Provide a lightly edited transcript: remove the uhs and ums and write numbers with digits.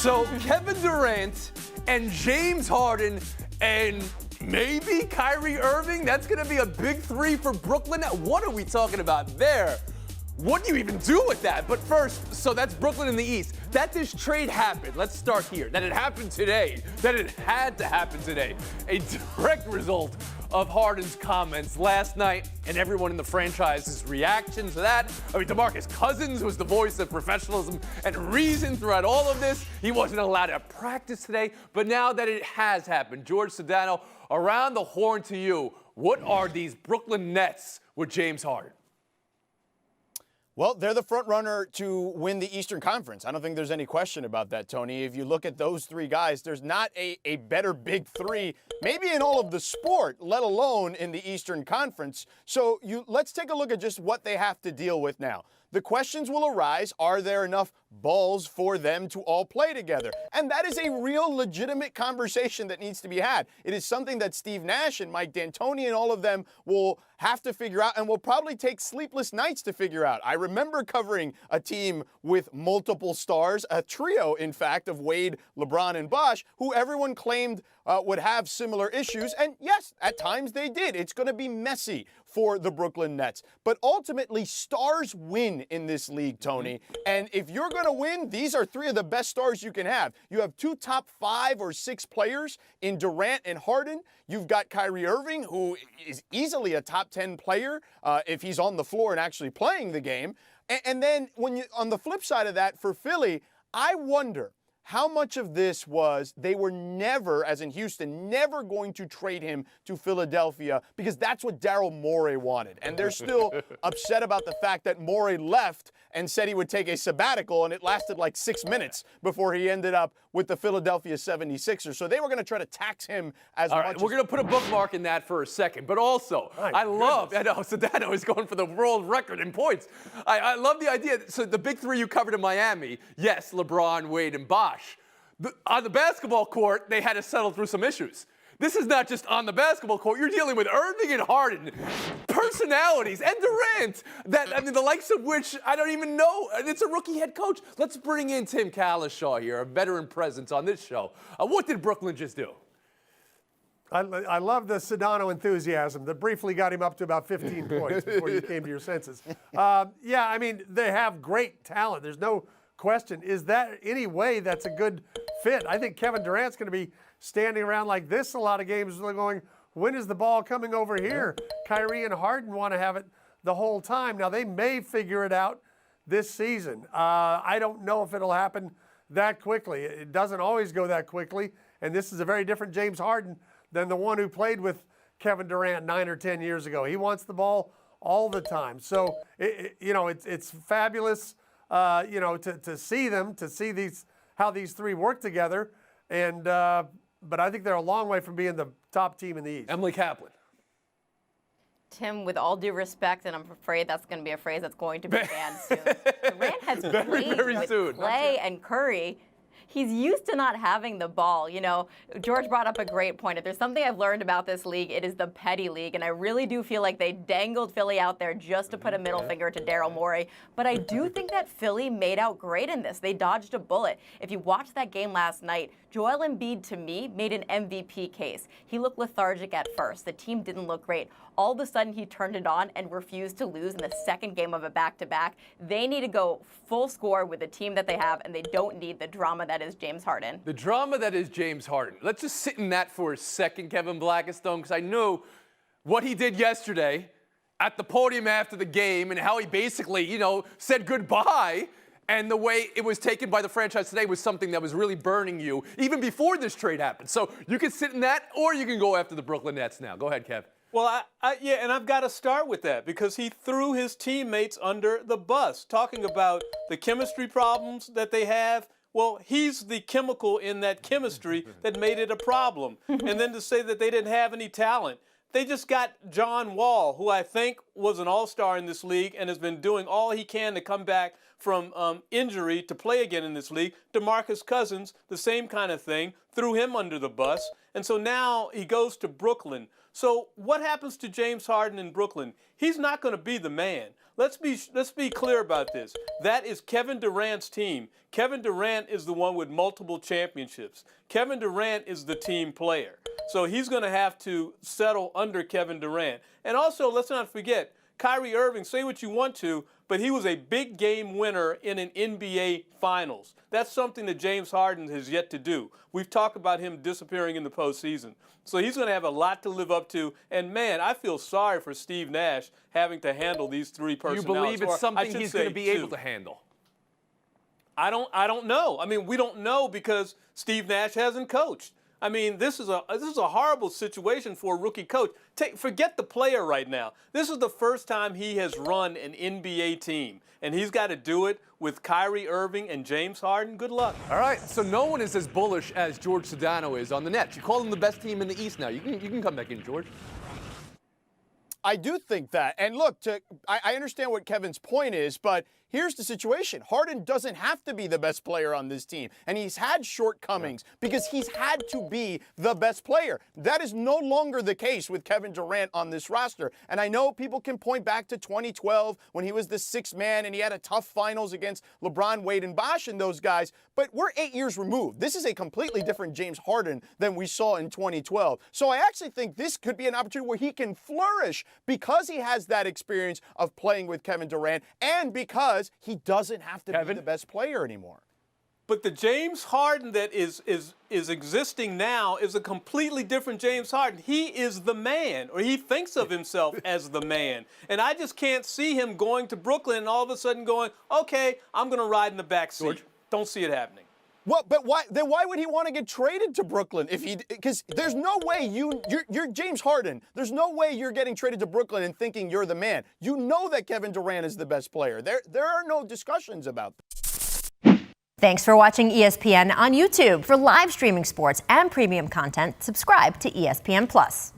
So Kevin Durant and James Harden and maybe Kyrie Irving, that's going to be a big three for Brooklyn. What are we talking about there? What do you even do with that? But first, so that's Brooklyn in the East. That this trade happened, let's start here. That it happened today. That it had to happen today. A direct result of Harden's comments last night and everyone in the franchise's reaction to that. I mean, DeMarcus Cousins was the voice of professionalism and reason throughout all of this. He wasn't allowed to practice today, but now that it has happened, George Sedano, around the horn to you. What are these Brooklyn Nets with James Harden? Well, they're the front runner to win the Eastern Conference. I don't think there's any question about that, Tony. If you look at those three guys, there's not a better big three, maybe in all of the sport, let alone in the Eastern Conference. So let's take a look at just what they have to deal with now. The questions will arise, are there enough balls for them to all play together? And that is a real legitimate conversation that needs to be had. It is something that Steve Nash and Mike D'Antoni and all of them will have to figure out and will probably take sleepless nights to figure out. I remember covering a team with multiple stars, a trio, in fact, of Wade, LeBron, and Bosh, who everyone claimed would have similar issues. And yes, at times they did. It's going to be messy for the Brooklyn Nets. But ultimately, stars win in this league, Tony. And if you're going to win, these are three of the best stars you can have. You have two top 5 or 6 players in Durant and Harden. You've got Kyrie Irving, who is easily a top 10 player if he's on the floor and actually playing the game. And then on the flip side of that, for Philly, I wonder how much of this was they were never, as in Houston, never going to trade him to Philadelphia because that's what Daryl Morey wanted. And they're still upset about the fact that Morey left and said he would take a sabbatical, and it lasted like 6 minutes before he ended up with the Philadelphia 76ers. So they were going to try to tax him as much. All right, we're going to put a bookmark in that for a second. But also, I know Sedano is going for the world record in points. I love the idea. So the big three you covered in Miami, yes, LeBron, Wade, and Bosh. On the basketball court, they had to settle through some issues. This is not just on the basketball court. You're dealing with Irving and Harden, personalities, and Durant, the likes of which I don't even know. And it's a rookie head coach. Let's bring in Tim Calishaw here, a veteran presence on this show. What did Brooklyn just do? I love the Sedano enthusiasm that briefly got him up to about 15 points before you came to your senses. Yeah, I mean, they have great talent. There's no question. Is that any way that's a good fit? I think Kevin Durant's going to be standing around like this a lot of games going, when is the ball coming over here? Kyrie and Harden want to have it the whole time. Now, they may figure it out this season. I don't know if it'll happen that quickly. It doesn't always go that quickly, and this is a very different James Harden than the one who played with Kevin Durant 9 or 10 years ago. He wants the ball all the time. So, it's fabulous, to see them, to see how these three work together. And but I think they're a long way from being the top team in the East. Emily Kaplan. Tim, with all due respect, and I'm afraid that's going to be a phrase that's going to be banned soon. Durant has played with Clay and Curry. He's used to not having the ball. George brought up a great point. If there's something I've learned about this league, it is the petty league. And I really do feel like they dangled Philly out there just to put a middle finger to Daryl Morey. But I do think that Philly made out great in this. They dodged a bullet. If you watched that game last night, Joel Embiid, to me, made an MVP case. He looked lethargic at first. The team didn't look great. All of a sudden, he turned it on and refused to lose in the second game of a back-to-back. They need to go full score with the team that they have, and they don't need the drama that is James Harden. The drama that is James Harden. Let's just sit in that for a second, Kevin Blackistone, because I know what he did yesterday at the podium after the game and how he basically, said goodbye. And the way it was taken by the franchise today was something that was really burning you even before this trade happened. So you can sit in that, or you can go after the Brooklyn Nets now. Go ahead, Kev. Well, and I've got to start with that because he threw his teammates under the bus, talking about the chemistry problems that they have. Well, he's the chemical in that chemistry that made it a problem. And then to say that they didn't have any talent. They just got John Wall, who I think was an all-star in this league and has been doing all he can to come back from injury to play again in this league. DeMarcus Cousins, the same kind of thing, threw him under the bus. And so now he goes to Brooklyn. So what happens to James Harden in Brooklyn? He's not going to be the man. Let's be clear about this. That is Kevin Durant's team. Kevin Durant is the one with multiple championships. Kevin Durant is the team player. So he's going to have to settle under Kevin Durant. And also, let's not forget, Kyrie Irving, say what you want to, but he was a big game winner in an NBA Finals. That's something that James Harden has yet to do. We've talked about him disappearing in the postseason. So he's going to have a lot to live up to. And, man, I feel sorry for Steve Nash having to handle these three personalities. You believe it's something he's going to be able to handle? I don't know. I mean, we don't know because Steve Nash hasn't coached. I mean, this is a horrible situation for a rookie coach. Forget the player right now. This is the first time he has run an NBA team, and he's got to do it with Kyrie Irving and James Harden. Good luck. All right, so no one is as bullish as George Sedano is on the Nets. You call them the best team in the East now. You can come back in, George. I do think that. And look, I understand what Kevin's point is, but here's the situation. Harden doesn't have to be the best player on this team. And he's had shortcomings because he's had to be the best player. That is no longer the case with Kevin Durant on this roster. And I know people can point back to 2012 when he was the sixth man and he had a tough finals against LeBron, Wade, and Bosh and those guys. But we're 8 years removed. This is a completely different James Harden than we saw in 2012. So I actually think this could be an opportunity where he can flourish because he has that experience of playing with Kevin Durant and because he doesn't have to be the best player anymore. But the James Harden that is existing now is a completely different James Harden. He is the man, or he thinks of himself as the man. And I just can't see him going to Brooklyn and all of a sudden going, okay, I'm going to ride in the back seat. George? Don't see it happening. Well, but why would he want to get traded to Brooklyn because there's no way you're James Harden. There's no way you're getting traded to Brooklyn and thinking you're the man. You know that Kevin Durant is the best player. There are no discussions about that. Thanks for watching ESPN on YouTube. For live streaming sports and premium content, subscribe to ESPN+.